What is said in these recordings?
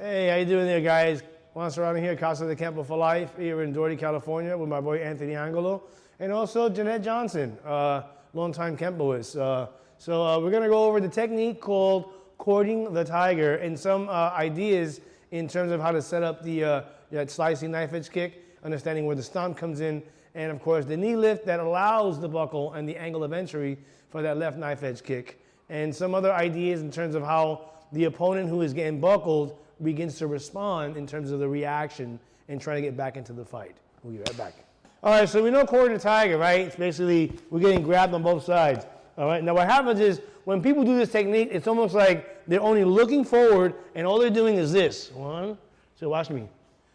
Hey, how you doing there, guys? Juan Serrano here, Casa de Campo for Life, here in Doherty, California, with my boy Anthony Angelo, and also Jeanette Johnson, longtime Kempoist. So we're gonna go over the technique called courting the tiger and some ideas in terms of how to set up the slicing knife edge kick, understanding where the stomp comes in, and of course the knee lift that allows the buckle and the angle of entry for that left knife edge kick, and some other ideas in terms of how the opponent who is getting buckled begins to respond in terms of the reaction and trying to get back into the fight. We'll be right back. All right, so we know courting the tiger, right? It's basically we're getting grabbed on both sides. All right, now what happens is when people do this technique, it's almost like they're only looking forward and all they're doing is this. One, so watch me.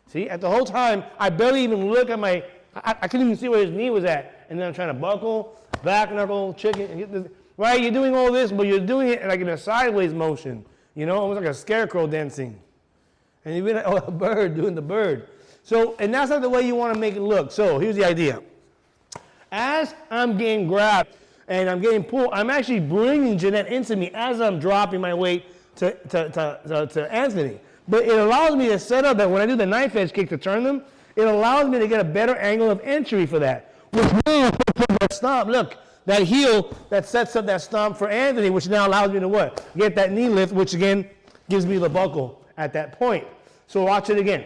See, at the whole time, I barely even look at my, I couldn't even see where his knee was at. And then I'm trying to buckle, back knuckle, chicken, right? You're doing all this, but you're doing it like in a sideways motion, you know, almost like a scarecrow dancing. And you've been like, oh, a bird doing the bird. So, and that's not the way you want to make it look. So here's the idea. As I'm getting grabbed and I'm getting pulled, I'm actually bringing Jeanette into me as I'm dropping my weight to Anthony. But it allows me to set up that when I do the knife edge kick to turn them, it allows me to get a better angle of entry for that. Which now, that stomp, look, that heel that sets up that stomp for Anthony, which now allows me to what? Get that knee lift, which again gives me the buckle at that point. So watch it again.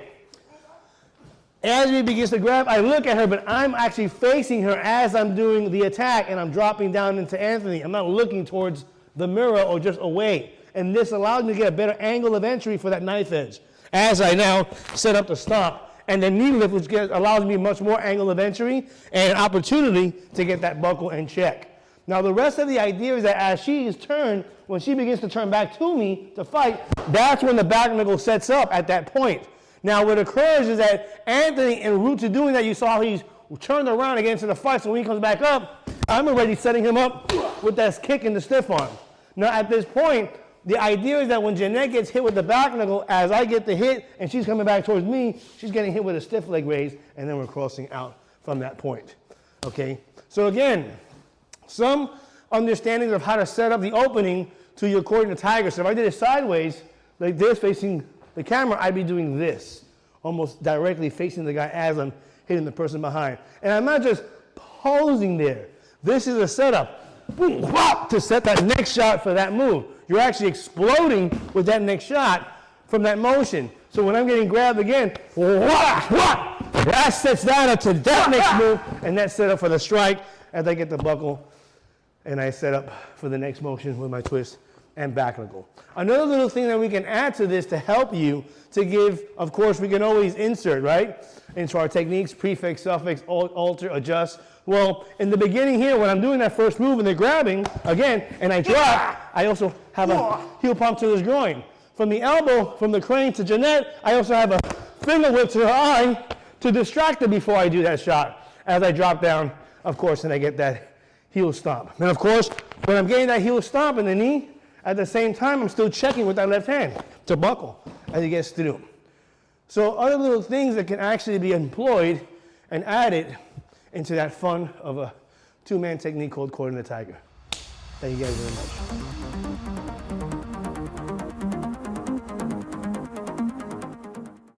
As he begins to grab, I look at her, but I'm actually facing her as I'm doing the attack, and I'm dropping down into Anthony. I'm not looking towards the mirror or just away. And this allows me to get a better angle of entry for that knife edge. As I now set up the stomp, and the knee lift, which allows me much more angle of entry and an opportunity to get that buckle in check. Now the rest of the idea is that as she is turned, when she begins to turn back to me to fight, that's when the back knuckle sets up at that point. Now what occurs is that Anthony, en route to doing that, you saw he's turned around against the fight, so when he comes back up, I'm already setting him up with that kick in the stiff arm. Now at this point, the idea is that when Jeanette gets hit with the back knuckle, as I get the hit and she's coming back towards me, she's getting hit with a stiff leg raise, and then we're crossing out from that point. Okay? So again, some understandings of how to set up the opening to your courting the tiger. So if I did it sideways, like this, facing the camera, I'd be doing this, almost directly facing the guy as I'm hitting the person behind. And I'm not just posing there. This is a setup, boom, whop, to set that next shot for that move. You're actually exploding with that next shot from that motion. So when I'm getting grabbed again, whop, whop, that sets that up to that next move, and that's set up for the strike as I get the buckle, and I set up for the next motion with my twist and back knuckle. Another little thing that we can add to this to help you to give, of course, we can always insert, right, into our techniques, prefix, suffix, alter, adjust. Well, in the beginning here, when I'm doing that first move and they're grabbing, again, and I drop, I also have a heel pump to his groin. From the elbow, from the crane to Jeanette, I also have a finger whip to her eye to distract her before I do that shot. As I drop down, of course, and I get that heel stomp. And of course, when I'm getting that heel stomp in the knee, at the same time, I'm still checking with that left hand to buckle as he gets through. So other little things that can actually be employed and added into that fun of a two-man technique called courting the tiger. Thank you guys very much.